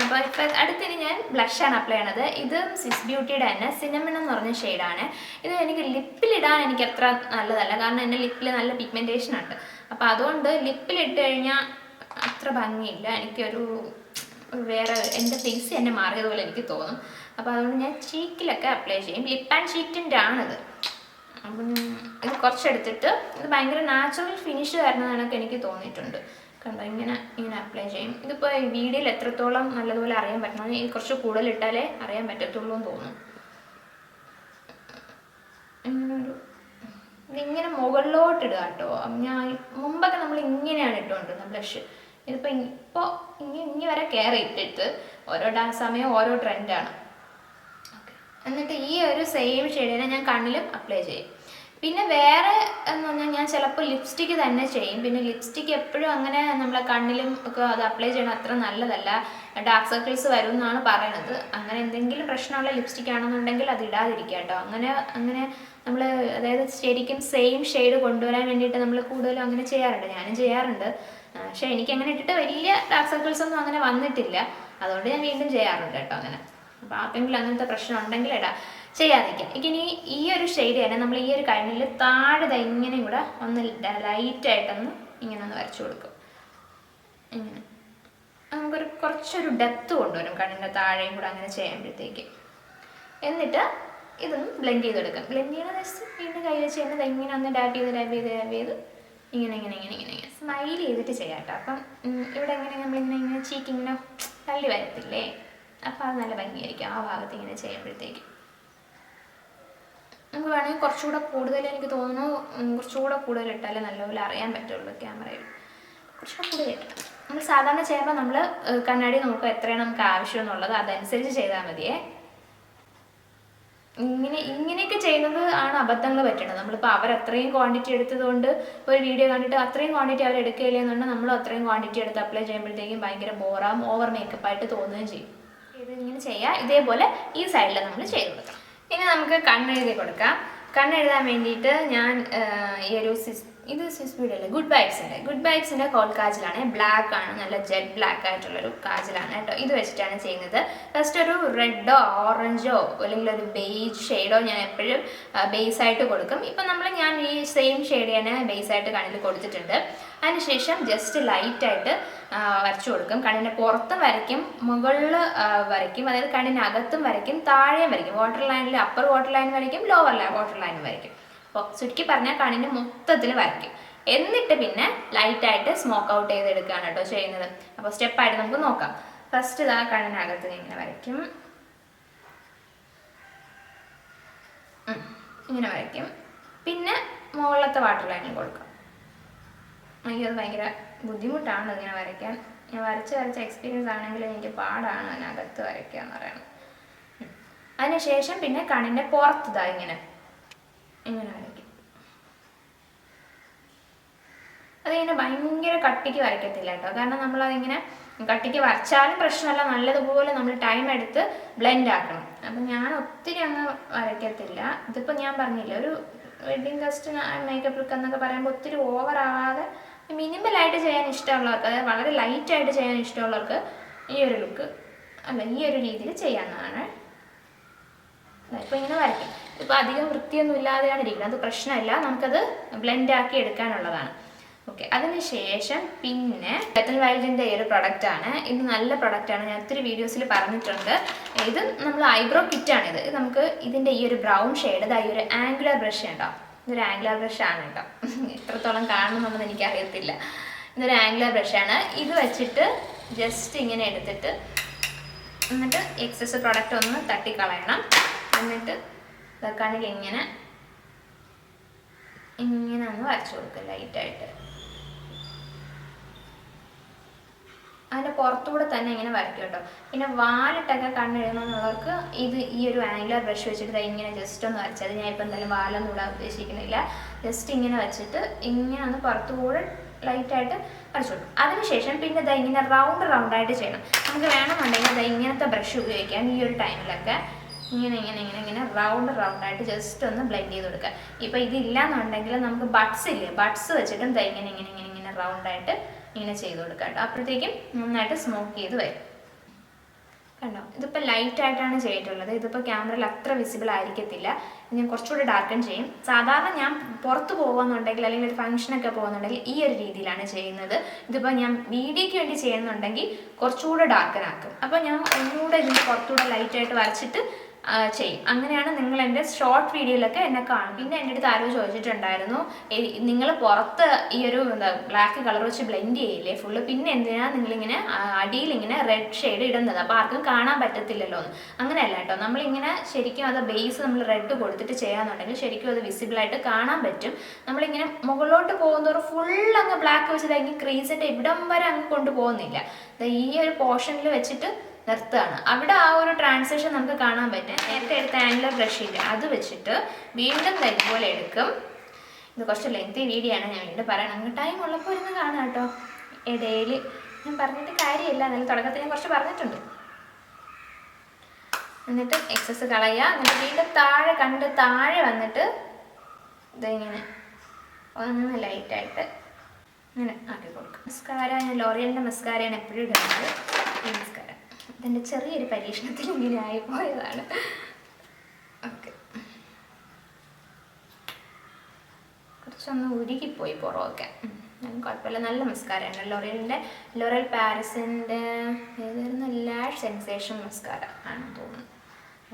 അപ്പോൾ ഇപ്പം അടുത്തിന് ഞാൻ ബ്ലഷാണ് അപ്ലൈ ചെയ്യണത്. ഇത് സ്വിസ് ബ്യൂട്ടിയുടെ തന്നെ സിനമൺ എന്ന് പറഞ്ഞ ഷെയ്ഡാണ്. ഇത് എനിക്ക് ലിപ്പിലിടാൻ എനിക്ക് അത്ര നല്ലതല്ല, കാരണം എൻ്റെ ലിപ്പിൽ നല്ല പിഗ്മെൻറ്റേഷൻ ഉണ്ട്. അപ്പോൾ അതുകൊണ്ട് ലിപ്പിലിട്ട് കഴിഞ്ഞാൽ അത്ര ഭംഗിയില്ല. എനിക്കൊരു വേറെ എൻ്റെ ഫേസ് തന്നെ മാറിയതുപോലെ എനിക്ക് തോന്നും. അപ്പോൾ അതുകൊണ്ട് ഞാൻ ചീക്കിലൊക്കെ അപ്ലൈ ചെയ്യും. ലിപ്പ് ആൻഡ് ചീക്കിൻ്റെ ആണിത്. അപ്പം ഇത് കുറച്ചെടുത്തിട്ട് ഇത് ഭയങ്കര നാച്ചുറൽ ഫിനിഷ് തരുന്നതാണൊക്കെ എനിക്ക് തോന്നിയിട്ടുണ്ട്. കണ്ടോ, ഇങ്ങനെ അപ്ലൈ ചെയ്യും. ഇതിപ്പോൾ ഈ വീഡിയോയിൽ എത്രത്തോളം നല്ലതുപോലെ അറിയാൻ പറ്റണം, ഇത് കുറച്ച് കൂടുതൽ ഇട്ടാലേ അറിയാൻ പറ്റത്തുള്ളൂ എന്ന് തോന്നും. ഇതിങ്ങനെ മുകളിലോട്ട് ഇടുക കേട്ടോ. ഞാൻ മുമ്പൊക്കെ നമ്മൾ ഇങ്ങനെയാണ് ഇട്ടുകൊണ്ടിരുന്നത് ബ്ലഷ്. ഇപ്പോൾ ഇനി വരെ കയറി ഇട്ടിട്ട് ഓരോ സമയം ഓരോ ട്രെൻഡാണ്. ഓക്കെ, എന്നിട്ട് ഈ ഒരു സെയിം ഷെയ്ഡിനെ ഞാൻ കണ്ണിലും അപ്ലൈ ചെയ്യും. പിന്നെ വേറെ എന്ന് പറഞ്ഞാൽ ഞാൻ ചിലപ്പോൾ ലിപ്സ്റ്റിക്ക് തന്നെ ചെയ്യും. പിന്നെ ലിപ്സ്റ്റിക്ക് എപ്പോഴും അങ്ങനെ നമ്മളെ കണ്ണിലും ഒക്കെ അത് അപ്ലൈ ചെയ്യണം അത്ര നല്ലതല്ല, ഡാർക്ക് സർക്കിൾസ് വരും എന്നാണ് പറയണത്. അങ്ങനെ എന്തെങ്കിലും പ്രശ്നമുള്ള ലിപ്സ്റ്റിക് ആണെന്നുണ്ടെങ്കിൽ അത് ഇടാതിരിക്കുക കേട്ടോ. അങ്ങനെ നമ്മൾ അതായത് ശരിക്കും സെയിം ഷെയ്ഡ് കൊണ്ടുവരാൻ വേണ്ടിയിട്ട് നമ്മൾ കൂടുതലും അങ്ങനെ ചെയ്യാറുണ്ട്, ഞാനും ചെയ്യാറുണ്ട്. പക്ഷേ എനിക്കങ്ങനെ ഇട്ടിട്ട് വലിയ ഡാർക്ക് സർക്കിൾസ് ഒന്നും അങ്ങനെ വന്നിട്ടില്ല, അതുകൊണ്ട് ഞാൻ വീണ്ടും ചെയ്യാറുണ്ട് കേട്ടോ അങ്ങനെ. അപ്പോൾ ആർക്കെങ്കിലും അങ്ങനത്തെ പ്രശ്നം ഉണ്ടെങ്കിൽ ചെയ്യാതിരിക്കാം. ഇനി ഈ ഒരു ഷെയ്ഡ് തന്നെ നമ്മൾ ഈ ഒരു കണ്ണിൽ താഴെ ഇങ്ങനെ കൂടെ ഒന്ന് ലൈറ്റായിട്ടൊന്ന് ഇങ്ങനെ ഒന്ന് വരച്ചു കൊടുക്കും. ഇങ്ങനെ കുറച്ചൊരു ഡെപ്ത് കൊണ്ടുവരും കണ്ണിൻ്റെ താഴെയും കൂടെ അങ്ങനെ ചെയ്യുമ്പോഴത്തേക്ക്. എന്നിട്ട് ഇതൊന്ന് ബ്ലെൻഡ് ചെയ്തെടുക്കാം. ബ്ലെൻഡ് ചെയ്യണ ജസ്റ്റ് വീണ്ടും കയ്യിൽ ചെയ്യുന്നത് ഇങ്ങനെ ഒന്ന് ഡാപ്പ് ചെയ്ത് ഇങ്ങനെ സ്മൈൽ ചെയ്തിട്ട് ചെയ്യാം കേട്ടോ. അപ്പം ഇവിടെ നമ്മളിങ്ങനെ ചീക്കിങ്ങനെ തള്ളി വരത്തില്ലേ, അപ്പം അത് നല്ല ഭംഗിയായിരിക്കും ആ ഭാഗത്ത് ഇങ്ങനെ ചെയ്യുമ്പോഴത്തേക്ക്. നമുക്ക് വേണമെങ്കിൽ കുറച്ചുകൂടെ കൂടുതൽ, എനിക്ക് തോന്നുന്നു കുറച്ചുകൂടെ കൂടുതൽ ഇട്ടാലേ നല്ലപോലെ അറിയാൻ പറ്റുള്ളൂ ക്യാമറയിൽ. കുറച്ചുകൂടെ കൂടുതൽ ഇട്ടാൽ നമ്മൾ സാധാരണ ചെയ്യുമ്പോൾ നമ്മൾ കണ്ണാടി നോക്കുക എത്രയാണ് നമുക്ക് ആവശ്യം എന്നുള്ളത്, അതനുസരിച്ച് ചെയ്താൽ മതിയേ. ഇങ്ങനെയൊക്കെ ചെയ്യുന്നത് ആണ് അബദ്ധങ്ങൾ പറ്റണത്. നമ്മളിപ്പോൾ അവരത്രയും ക്വാണ്ടിറ്റി എടുത്തതുകൊണ്ട് ഒരു വീഡിയോ കണ്ടിട്ട് അത്രയും ക്വാണ്ടിറ്റി അവർ എടുക്കുകയില്ല എന്നുണ്ടെങ്കിൽ നമ്മൾ അത്രയും ക്വാണ്ടിറ്റി എടുത്ത് അപ്ലൈ ചെയ്യുമ്പോഴത്തേക്കും ഭയങ്കര ബോറാവും, ഓവർ മേക്കപ്പായിട്ട് തോന്നുകയും ചെയ്യും. ഇത് ഇങ്ങനെ ചെയ്യുക. ഇതേപോലെ ഈ സൈഡിൽ നമ്മൾ ചെയ്ത് കൊടുക്കാം. ഇനി നമുക്ക് കണ്ണെഴുതി കൊടുക്കാം. കണ്ണെഴുതാൻ വേണ്ടിയിട്ട് ഞാൻ ഈ ഒരു ഇത് സ്വിസ് ബ്യൂട്ടി അല്ലേ, ഗുഡ് വൈബ്സിൻ്റെ കോൾ കാജലാണ്. ബ്ലാക്ക് ആണ്, നല്ല ജെറ്റ് ബ്ലാക്ക് ആയിട്ടുള്ളൊരു കാജലാണ് കേട്ടോ. ഇത് വെച്ചിട്ടാണ് ചെയ്യുന്നത്. ഫസ്റ്റ് ഒരു റെഡോ ഓറഞ്ചോ അല്ലെങ്കിൽ ഒരു ബേജ് ഷെയ്ഡോ ഞാൻ എപ്പോഴും ബേസായിട്ട് കൊടുക്കും. ഇപ്പം ഞാൻ ഈ സെയിം ഷെയ്ഡ് തന്നെ ബേസായിട്ട് കണ്ണിൽ കൊടുത്തിട്ടുണ്ട്. അതിനുശേഷം ജസ്റ്റ് ലൈറ്റായിട്ട് വരച്ചു കൊടുക്കും. കണ്ണിൻ്റെ പുറത്തും വരയ്ക്കും, മുകളിൽ വരയ്ക്കും, അതായത് കണ്ണിനകത്തും വരയ്ക്കും, താഴെയും വരയ്ക്കും. വാട്ടർ ലൈനിൽ അപ്പർ വാട്ടർ ലൈൻ വരയ്ക്കും, ലോവർ വാട്ടർ ലൈൻ വരയ്ക്കും. അപ്പോൾ ചുരുക്കി പറഞ്ഞാൽ കണ്ണിന് മൊത്തത്തിൽ വരയ്ക്കും. എന്നിട്ട് പിന്നെ ലൈറ്റായിട്ട് സ്മോക്ക് ഔട്ട് ചെയ്തെടുക്കുകയാണ് കേട്ടോ ചെയ്യുന്നത്. അപ്പോൾ സ്റ്റെപ്പായിട്ട് നമുക്ക് നോക്കാം. ഫസ്റ്റ് ഇതാ കണ്ണിനകത്ത് ഇങ്ങനെ വരയ്ക്കും, ഇങ്ങനെ വരയ്ക്കും. പിന്നെ മുകളിലത്തെ വാട്ടർ ലൈനിൽ കൊടുക്കാം. എനിക്കത് ഭയങ്കര ബുദ്ധിമുട്ടാണ് ഇങ്ങനെ വരയ്ക്കാൻ. ഞാൻ വരച്ച് എക്സ്പീരിയൻസ് ആണെങ്കിൽ എനിക്ക് പാടാണ് അതിനകത്ത് വരയ്ക്കുക എന്ന് പറയുന്നത്. അതിനുശേഷം പിന്നെ കണ്ണിൻ്റെ പുറത്തിതാ ഇങ്ങനെ വരയ്ക്കും. അതിങ്ങനെ ഭയങ്കര കട്ടിക്ക് വരയ്ക്കത്തില്ല കേട്ടോ, കാരണം നമ്മളതിങ്ങനെ കട്ടിക്ക് വരച്ചാലും പ്രശ്നമല്ല, നല്ലതുപോലെ നമ്മൾ ടൈം എടുത്ത് ബ്ലെൻഡ് ആക്കണം. അപ്പം ഞാൻ ഒത്തിരി അങ്ങ് വരയ്ക്കത്തില്ല. ഇതിപ്പോൾ ഞാൻ പറഞ്ഞില്ല, ഒരു വെഡ്ഡിങ് ഗസ്റ്റ് മേക്കപ്പ് ലുക്ക് എന്നൊക്കെ പറയുമ്പോൾ ഒത്തിരി ഓവർ ആവാതെ മിനിമലായിട്ട് ചെയ്യാൻ ഇഷ്ടമുള്ളവർക്ക്, അതായത് വളരെ ലൈറ്റായിട്ട് ചെയ്യാൻ ഇഷ്ടമുള്ളവർക്ക് ഈ ഒരു ലുക്ക് ഈ ഒരു രീതിയിൽ ചെയ്യാവുന്നതാണ്. ഇപ്പോൾ ഇങ്ങനെ വരയ്ക്കും. ഇപ്പോൾ അധികം വൃത്തിയൊന്നും ഇല്ലാതെയാണ് ഇരിക്കുന്നത്, അത് പ്രശ്നമില്ല, നമുക്കത് ബ്ലെൻഡ് ആക്കി എടുക്കാനുള്ളതാണ്. ഓക്കെ, അതിനുശേഷം പിന്നെ വെറ്റ് n വൈൽഡിൻ്റെ ഈ ഒരു പ്രൊഡക്റ്റാണ്. ഇത് നല്ല പ്രൊഡക്റ്റാണ്, ഞാൻ ഒത്തിരി വീഡിയോസിൽ പറഞ്ഞിട്ടുണ്ട്. ഇത് നമ്മൾ ഐബ്രോ കിറ്റാണിത്. ഇത് നമുക്ക് ഇതിൻ്റെ ഈ ഒരു ബ്രൗൺ ഷെയ്ഡ്, ഈ ഒരു ആംഗുലർ ബ്രഷ് ഉണ്ടോ, ഇതൊരു ആംഗുലർ ബ്രഷാണ് കേട്ടോ. എത്രത്തോളം കാണുമെന്നൊന്നും എനിക്കറിയത്തില്ല. ഇതൊരു ആംഗുലർ ബ്രഷാണ്. ഇത് വെച്ചിട്ട് ജസ്റ്റ് ഇങ്ങനെ എടുത്തിട്ട് എന്നിട്ട് എക്സസ് പ്രൊഡക്റ്റ് ഒന്ന് തട്ടിക്കളയണം. എന്നിട്ട് കണ്ണിൽ ഇങ്ങനെ ഒന്ന് വരച്ചു കൊടുക്കുക ലൈറ്റായിട്ട്. അതിൻ്റെ പുറത്തുകൂടെ തന്നെ ഇങ്ങനെ വരയ്ക്കും കേട്ടോ. പിന്നെ വാലിട്ടൊക്കെ കണ്ണെഴുതണമെന്നുള്ളവർക്ക് ഈ ഒരു ആംഗുലർ ബ്രഷ് വെച്ചിട്ട് ഇങ്ങനെ ജസ്റ്റ് ഒന്ന് വരച്ചത്. ഞാൻ ഇപ്പം എന്തായാലും വാലൊന്നും ഇടാൻ ഉദ്ദേശിക്കുന്നില്ല. ജസ്റ്റ് ഇങ്ങനെ വെച്ചിട്ട് ഇങ്ങനെ ഒന്ന് പുറത്തുകൂടെ ലൈറ്റായിട്ട് വരച്ചു കൊടുക്കും. അതിനുശേഷം പിന്നെ ഇങ്ങനെ റൗണ്ടായിട്ട് ചെയ്യണം. നമുക്ക് വേണമെന്നുണ്ടെങ്കിൽ ഇങ്ങനത്തെ ബ്രഷ് ഉപയോഗിക്കാം. ഈ ഒരു ടൈമിലൊക്കെ ഇങ്ങനെ റൗണ്ടായിട്ട് ജസ്റ്റ് ഒന്ന് ബ്ലെൻഡ് ചെയ്ത് കൊടുക്കുക. ഇപ്പോൾ ഇതില്ലാന്നുണ്ടെങ്കിൽ നമുക്ക് ബഡ്സ് വെച്ചിട്ടും ഇങ്ങനെ റൗണ്ടായിട്ട് ഇങ്ങനെ ചെയ്ത് കൊടുക്കുക കേട്ടോ. അപ്പോഴത്തേക്കും നന്നായിട്ട് സ്മോക്ക് ചെയ്ത് വരും. കണ്ടോ, ഇതിപ്പോൾ ലൈറ്റായിട്ടാണ് ചെയ്തിട്ടുള്ളത്. ഇതിപ്പോൾ ക്യാമറയിൽ അത്ര വിസിബിൾ ആയിരിക്കത്തില്ല. ഞാൻ കുറച്ചുകൂടി ഡാർക്കൻ ചെയ്യും. സാധാരണ ഞാൻ പുറത്ത് പോകുന്നുണ്ടെങ്കിൽ അല്ലെങ്കിൽ ഒരു ഫംഗ്ഷനൊക്കെ പോകുന്നുണ്ടെങ്കിൽ ഈ ഒരു രീതിയിലാണ് ചെയ്യുന്നത്. ഇതിപ്പോൾ ഞാൻ വീഡിയോയ്ക്ക് വേണ്ടി ചെയ്യുന്നുണ്ടെങ്കിൽ കുറച്ചുകൂടെ ഡാർക്കൻ ആക്കും. അപ്പോൾ ഞാൻ ഒന്നുകൂടെ ഇതിൻ്റെ പുറത്തുകൂടെ ലൈറ്റായിട്ട് വരച്ചിട്ട് ചെയ്യും. അങ്ങനെയാണ് നിങ്ങൾ എൻ്റെ ഷോർട്ട് വീഡിയോയിലൊക്കെ എന്നെ കാണും. പിന്നെ എൻ്റെ അടുത്ത് ആരോ ചോദിച്ചിട്ടുണ്ടായിരുന്നു, നിങ്ങൾ പുറത്ത് ഈ ഒരു ബ്ലാക്ക് കളർ വെച്ച് ബ്ലെൻഡ് ചെയ്യില്ലേ ഫുള്ള്, പിന്നെ എന്തിനാണ് നിങ്ങളിങ്ങനെ അടിയിൽ ഇങ്ങനെ റെഡ് ഷെയ്ഡ് ഇടുന്നത്, അപ്പോൾ ആർക്കും കാണാൻ പറ്റത്തില്ലല്ലോ എന്ന്. അങ്ങനെയല്ല കേട്ടോ, നമ്മളിങ്ങനെ ശരിക്കും അത് ബേസ് നമ്മൾ റെഡ് കൊടുത്തിട്ട് ചെയ്യാന്നുണ്ടെങ്കിൽ ശരിക്കും അത് വിസിബിളായിട്ട് കാണാൻ പറ്റും. നമ്മളിങ്ങനെ മുകളിലോട്ട് പോകുന്നതോറും ഫുൾ അങ്ങ് ബ്ലാക്ക് വെച്ചത് ഇങ്ങനെ ക്രീസിൻ്റെ ഇവിടം വരെ അങ്ങ് കൊണ്ടുപോകുന്നില്ല. ഈ ഒരു പോർഷനിൽ വെച്ചിട്ട് നിർത്തുകയാണ്. അവിടെ ആ ഒരു ട്രാൻസിഷൻ നമുക്ക് കാണാൻ പറ്റും. നേരത്തെ എടുത്ത ആംഗുലർ ബ്രഷ് ഇല്ല, അത് വെച്ചിട്ട് വീണ്ടും ഇതുപോലെ എടുക്കും. ഇത് കുറച്ച് ലെങ്തി വീഡിയോ ആണ്, ഞാൻ വീണ്ടും പറയണം. അങ്ങനെ ടൈം ഉള്ളപ്പോൾ ഇരുന്ന് കാണാം കേട്ടോ. ഇടയിൽ ഞാൻ പറഞ്ഞിട്ട് കാര്യമില്ല, എന്നാലും തുടക്കത്തിൽ ഞാൻ കുറച്ച് പറഞ്ഞിട്ടുണ്ട്. എന്നിട്ട് എക്സസ് കളയുക. എന്നിട്ട് വീണ്ടും താഴെ വന്നിട്ട് ഇതിങ്ങനെ ഒന്ന് ലൈറ്റായിട്ട് ഇങ്ങനെ ആക്കി കൊടുക്കും. മസ്കാര ഞാൻ ലോറിയലിൻ്റെ മസ്കാരയാണ് എപ്പോഴും ഇടുന്നത്. ഈ മസ്കാര ഇതെൻ്റെ ചെറിയൊരു പരീക്ഷണത്തിൽ ഇങ്ങനെ ആയിപ്പോയതാണ്. ഓക്കെ, കുറച്ചൊന്ന് ഉരുകിപ്പോയി പുറമൊക്കെ. കുഴപ്പമില്ല, നല്ല മസ്കാരയാണ്. ലോറിയൽ പാരിസിൻ്റെ ഏതായിരുന്നു, ലാഷ് സെൻസേഷൻ മസ്കാര ആണെന്ന് തോന്നുന്നു.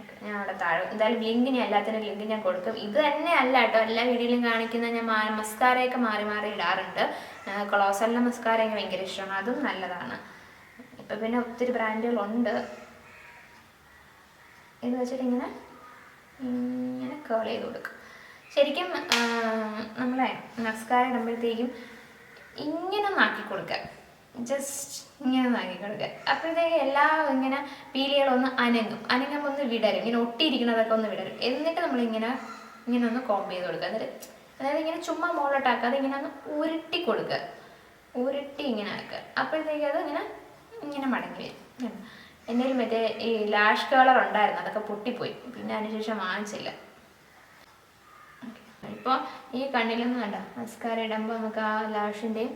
ഓക്കെ, ഞാൻ അവിടെ താഴെ എന്തായാലും ലിങ്കിന് എല്ലാത്തിനും ലിങ്ക് ഞാൻ കൊടുക്കും. ഇത് തന്നെ അല്ല കേട്ടോ, എല്ലാ വീഡിയോയിലും കാണിക്കുന്ന ഞാൻ മസ്കാരയൊക്കെ മാറി ഇടാറുണ്ട്. കൊളോസലിൻ്റെ മസ്കാര എനിക്ക് ഭയങ്കര ഇഷ്ടമാണ്, അതും നല്ലതാണ്. ഇപ്പം പിന്നെ ഒത്തിരി ബ്രാൻഡുകളുണ്ട്. ഇത് വെച്ചിട്ട് ഇങ്ങനെ കേൾ ചെയ്ത് കൊടുക്കും. ശരിക്കും നമ്മളെ മസ്കാര ഇടുമ്പോഴത്തേക്കും ഇങ്ങനെ നാക്കി കൊടുക്കുക, ജസ്റ്റ് ഇങ്ങനെ നാക്കി കൊടുക്കുക. അപ്പോഴത്തേക്ക് ഇങ്ങനെ പീലികളൊന്ന് അനങ്ങുമ്പോൾ ഒന്ന് വിടരും, ഇങ്ങനെ ഒട്ടിയിരിക്കുന്നതൊക്കെ ഒന്ന് വിടരും. എന്നിട്ട് നമ്മളിങ്ങനെ ഒന്ന് കോംബ് ചെയ്ത് കൊടുക്കുക. എന്നിട്ട് അതായത് ഇങ്ങനെ ചുമ്മാ മുകളിലോട്ടാക്കാതെ ഇങ്ങനെ ഒന്ന് ഉരുട്ടി കൊടുക്കുക, ഉരുട്ടി ഇങ്ങനെ ആക്കുക. അപ്പോഴത്തേക്ക് അത് ഇങ്ങനെ മടങ്ങി വരും. എൻ്റെ മറ്റേ ഈ ലാഷ് കളർ ഉണ്ടായിരുന്നു, അതൊക്കെ പൊട്ടിപ്പോയി, പിന്നെ അതിനുശേഷം വാങ്ങിച്ചില്ല. ഇപ്പോൾ ഈ കണ്ണിലൊന്നും വേണ്ട മസ്കാര ഇടുമ്പോൾ നമുക്ക് ആ ലാഷിൻ്റെയും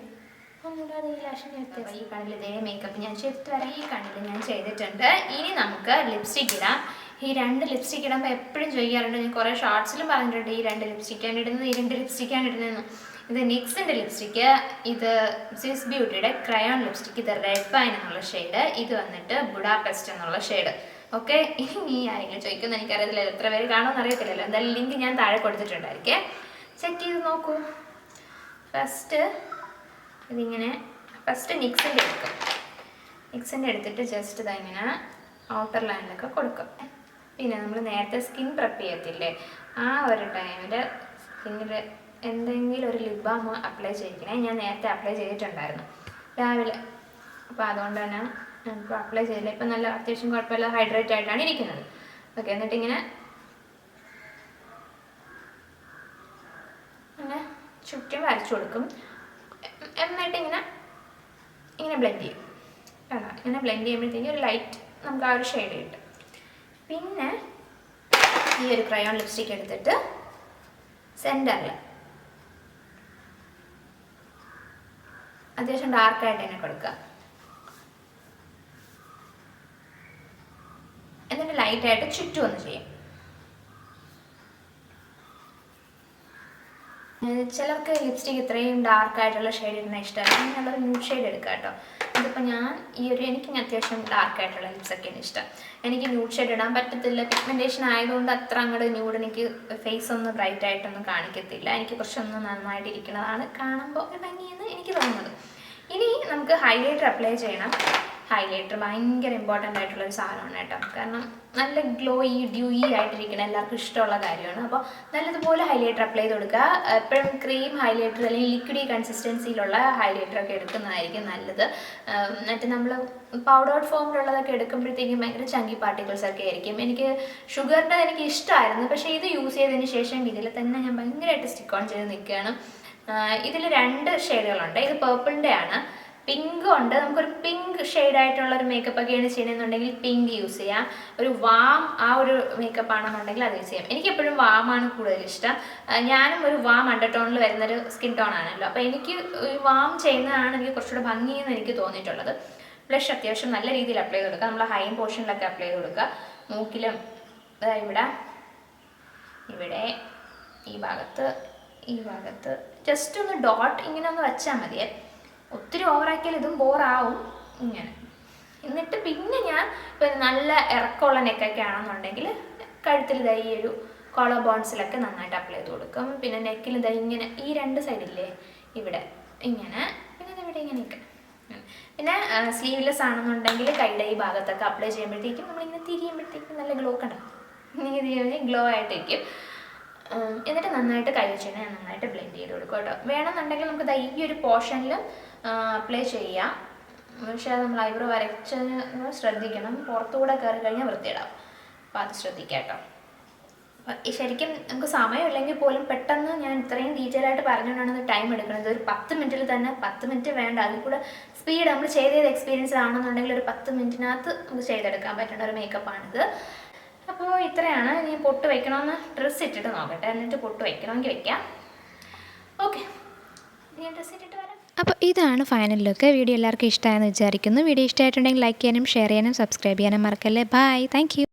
ഒന്നുമില്ലാതെ ഈ ലാഷിൻ്റെ വ്യത്യാസം. ഈ കണ്ണിൽ ഇതേ മേക്കപ്പ് ഞാൻ ചെയ്തിട്ട് വരാം. ഈ കണ്ണിൽ ഞാൻ ചെയ്തിട്ടുണ്ട്. ഇനി നമുക്ക് ലിപ്സ്റ്റിക് ഇടാം. ഈ 2 ലിപ്സ്റ്റിക് ഇടുമ്പോൾ എപ്പോഴും ചോദിക്കാറുണ്ട്, ഞാൻ കുറേ ഷോർട്സിലും പറഞ്ഞിട്ടുണ്ട് ഈ 2 ലിപ്സ്റ്റിക്കാണ് ഇടുന്നത്, ഈ 2 ലിപ്സ്റ്റിക്കാണ് ഇടുന്നതെന്ന്. ഇത് നിക്സിൻ്റെ ലിപ്സ്റ്റിക്ക്, ഇത് സ്വിസ് ബ്യൂട്ടിയുടെ ക്രയോൺ ലിപ്സ്റ്റിക്ക്, ഇത് റെഡ് വൈൻ എന്നുള്ള ഷെയ്ഡ്, ഇത് വന്നിട്ട് ബുഡാപെസ്റ്റ് എന്നുള്ള ഷെയ്ഡ്. ഓക്കെ, ഇനി ആരെങ്കിലും ചോദിക്കുന്നത് എനിക്കറിയത്തില്ല, എത്ര പേര് കാണുമെന്ന് അറിയത്തില്ലല്ലോ. എന്തായാലും ലിങ്ക് ഞാൻ താഴെ കൊടുത്തിട്ടുണ്ടായിരിക്കേ, ചെക്ക് ചെയ്ത് നോക്കൂ. ഫസ്റ്റ് ഇതിങ്ങനെ നിക്സിൻ്റെ എടുക്കും. നിക്സിൻ്റെ എടുത്തിട്ട് ജസ്റ്റ് ഇങ്ങനെ ഔട്ടർ ലൈനിലൊക്കെ കൊടുക്കും. പിന്നെ നമ്മൾ നേരത്തെ സ്കിൻ പ്രെപ്പ് ചെയ്യത്തില്ലേ, ആ ഒരു ടൈമിൽ സ്കിന്നിൽ എന്തെങ്കിലും ഒരു ലിപ് ബാം അപ്ലൈ ചെയ്യിക്കണേ. ഞാൻ നേരത്തെ അപ്ലൈ ചെയ്തിട്ടുണ്ടായിരുന്നു രാവിലെ, അപ്പോൾ അതുകൊണ്ട് തന്നെ ഇപ്പോൾ അപ്ലൈ ചെയ്തില്ല. ഇപ്പം നല്ല അത്യാവശ്യം കുഴപ്പമില്ല ഹൈഡ്രേറ്റ് ആയിട്ടാണ് ഇരിക്കുന്നത്. ഓക്കെ, എന്നിട്ടിങ്ങനെ ചുറ്റും വരച്ചു കൊടുക്കും. എന്നിട്ട് ഇങ്ങനെ ബ്ലെൻഡ് ചെയ്യും. കേട്ടോ, ഇങ്ങനെ ബ്ലെൻഡ് ചെയ്യുമ്പോഴത്തേക്കും ഒരു ലൈറ്റ് നമുക്ക് ആ ഒരു ഷെയ്ഡ് കിട്ടും. പിന്നെ ഈ ഒരു ക്രയോൺ ലിപ്സ്റ്റിക്ക് എടുത്തിട്ട് സെൻറ്ററിൽ അത്യാവശ്യം ഡാർക്കായിട്ട് തന്നെ കൊടുക്കുക. എന്നിട്ട് ലൈറ്റായിട്ട് ചുറ്റും ഒന്ന് ചെയ്യും. ചിലർക്ക് ലിപ്സ്റ്റിക്ക് ഇത്രയും ഡാർക്കായിട്ടുള്ള ഷെയ്ഡ് ഇടുന്ന ഇഷ്ടമല്ല, അങ്ങനെയുള്ളൊരു ന്യൂഡ് ഷെയ്ഡ് എടുക്കുക കേട്ടോ. ഇതിപ്പോൾ ഞാൻ എനിക്ക് അത്യാവശ്യം ഡാർക്കായിട്ടുള്ള ലിപ്സൊക്കെയാണ് ഇഷ്ടം. എനിക്ക് ന്യൂഡ് ഷെയ്ഡ് ഇടാൻ പറ്റത്തില്ല, പിഗ്മെൻറ്റേഷൻ ആയതുകൊണ്ട് അത്ര അങ്ങോട്ട് ന്യൂഡ് എനിക്ക് ഫേസ് ഒന്ന് ബ്രൈറ്റ് ആയിട്ടൊന്നും കാണിക്കത്തില്ല. എനിക്ക് കുറച്ചൊന്ന് നന്നായിട്ടിരിക്കുന്നതാണ് കാണുമ്പോൾ ഭംഗിയെന്ന് എനിക്ക് തോന്നുന്നത്. ഇനി നമുക്ക് ഹൈലൈറ്റർ അപ്ലൈ ചെയ്യണം. ഹൈലൈറ്റർ ഭയങ്കര ഇമ്പോർട്ടൻ്റ് ആയിട്ടുള്ളൊരു സാധനമാണ് കേട്ടോ. കാരണം നല്ല ഗ്ലോയി ഡ്യൂയി ആയിട്ടിരിക്കണം, എല്ലാവർക്കും ഇഷ്ടമുള്ള കാര്യമാണ്. അപ്പോൾ നല്ലതുപോലെ ഹൈലൈറ്റർ അപ്ലൈ ചെയ്ത് കൊടുക്കുക. എപ്പോഴും ക്രീം ഹൈലൈറ്റർ അല്ലെങ്കിൽ ലിക്വിഡി കൺസിസ്റ്റൻസിയിലുള്ള ഹൈലൈറ്ററൊക്കെ എടുക്കുന്നതായിരിക്കും നല്ലത്. എന്നിട്ട് നമ്മൾ പൗഡേർഡ് ഫോമിലുള്ളതൊക്കെ എടുക്കുമ്പോഴത്തേക്കും ഭയങ്കര ചങ്കി പാർട്ടിക്കിൾസ് ഒക്കെ ആയിരിക്കും. എനിക്ക് ഷുഗറിൻ്റെ എനിക്ക് ഇഷ്ടമായിരുന്നു, പക്ഷേ ഇത് യൂസ് ചെയ്തതിന് ശേഷം ഇതിൽ തന്നെ ഞാൻ ഭയങ്കരമായിട്ട് സ്റ്റിക്ക് ഓൺ ചെയ്ത് നിൽക്കുകയാണ്. ഇതിൽ 2 ഷെയ്ഡുകളുണ്ട്. ഇത് പേർപ്പിളിൻ്റെ ആണ്, പിങ്കും ഉണ്ട്. നമുക്കൊരു പിങ്ക് ഷെയ്ഡായിട്ടുള്ളൊരു മേക്കപ്പ് ഒക്കെയാണ് ചെയ്യണമെന്നുണ്ടെങ്കിൽ പിങ്ക് യൂസ് ചെയ്യാം. ഒരു വാം ആ ഒരു മേക്കപ്പ് ആണെന്നുണ്ടെങ്കിൽ അത് യൂസ് ചെയ്യാം. എനിക്കെപ്പോഴും വാമാണ് കൂടുതൽ ഇഷ്ടം. ഞാനും ഒരു വാം അണ്ടർടോണിൽ വരുന്നൊരു സ്കിൻ ടോൺ ആണല്ലോ, അപ്പോൾ എനിക്ക് വാം ചെയ്യുന്നതാണ് എനിക്ക് കുറച്ചുകൂടെ ഭംഗിയെന്ന് എനിക്ക് തോന്നിയിട്ടുള്ളത്. ബ്ലഷ് അത്യാവശ്യം നല്ല രീതിയിൽ അപ്ലൈ ചെയ്ത് കൊടുക്കുക. നമ്മൾ ഹൈ പോർഷനിലൊക്കെ അപ്ലൈ ചെയ്ത് കൊടുക്കുക. മൂക്കിലും ഇവിടെ ഈ ഭാഗത്ത് ജസ്റ്റ് ഒന്ന് ഡോട്ട് ഇങ്ങനെ ഒന്ന് വെച്ചാൽ മതിയേ. ഒത്തിരി ഓവറാക്കിയാൽ ഇതും ബോറാവും ഇങ്ങനെ. എന്നിട്ട് പിന്നെ ഞാൻ ഇപ്പോൾ നല്ല ഇറക്കമുള്ള നെക്കൊക്കെ ആണെന്നുണ്ടെങ്കിൽ കഴുത്തിൽ ഈ ഒരു കോളർ ബോൺസിലൊക്കെ നന്നായിട്ട് അപ്ലൈ ചെയ്ത് കൊടുക്കും. പിന്നെ നെക്കിൽ ഇങ്ങനെ ഈ 2 സൈഡില്ലേ ഇവിടെ ഇങ്ങനെ, പിന്നെ ഇവിടെ ഇങ്ങനെയൊക്കെ. പിന്നെ സ്ലീവ്ലെസ് ആണെന്നുണ്ടെങ്കിൽ കൈയുടെ ഈ ഭാഗത്തൊക്കെ അപ്ലൈ ചെയ്യുമ്പോഴത്തേക്കും നമ്മളിങ്ങനെ തിരിയുമ്പോഴത്തേക്കും നല്ല ഗ്ലോ കണ്ടാവും, ഇങ്ങനെ തിരിയുമ്പോൾ ഗ്ലോ ആയിട്ടിരിക്കും. എന്നിട്ട് നന്നായിട്ട് കൈ വെച്ച് തന്നെ നന്നായിട്ട് ബ്ലെൻഡ് ചെയ്ത് കൊടുക്കും കേട്ടോ. വേണമെന്നുണ്ടെങ്കിൽ നമുക്ക് ഈ ഒരു പോർഷനിലും അപ്ലൈ ചെയ്യാം, പക്ഷേ നമ്മൾ ഐബ്രോ വരച്ചതിന് ശ്രദ്ധിക്കണം, പുറത്തുകൂടെ കയറി കഴിഞ്ഞാൽ വൃത്തിയിടാം. അപ്പോൾ അത് ശ്രദ്ധിക്കാം കേട്ടോ. ശരിക്കും നമുക്ക് സമയമില്ലെങ്കിൽ പോലും പെട്ടെന്ന് ഞാൻ ഇത്രയും ഡീറ്റെയിൽ ആയിട്ട് പറഞ്ഞുകൊണ്ടാണ് ടൈം എടുക്കുന്നത്. ഒരു 10 മിനിറ്റിൽ തന്നെ, 10 മിനിറ്റ് വേണ്ട, അതിൽ കൂടെ സ്പീഡ് നമ്മൾ ചെയ്ത എക്സ്പീരിയൻസ് ആണെന്നുണ്ടെങ്കിൽ ഒരു 10 മിനിറ്റിനകത്ത് നമുക്ക് ചെയ്തെടുക്കാൻ പറ്റുന്ന ഒരു മേക്കപ്പാണിത്. അപ്പോൾ ഇത്രയാണ്. ഇനി പൊട്ട് വയ്ക്കണമെന്ന് ഡ്രസ്സ് ഇട്ടിട്ട് നോക്കട്ടെ, എന്നിട്ട് പൊട്ട് വയ്ക്കണമെങ്കിൽ വയ്ക്കാം. ഓക്കെ, ഇനി ഡ്രസ്സ് ഇട്ടിട്ട് വരാം. അപ്പോൾ ഇതാണ് ഫൈനൽ ലുക്ക്. വീഡിയോ എല്ലാവർക്കും ഇഷ്ടമായെന്ന് വിചാരിക്കുന്നു. വീഡിയോ ഇഷ്ടമായിട്ടുണ്ടെങ്കിൽ ലൈക്ക് ചെയ്യാനും ഷെയർ ചെയ്യാനും സബ്സ്ക്രൈബ് ചെയ്യാനും മറക്കല്ലേ. Bye, thank U.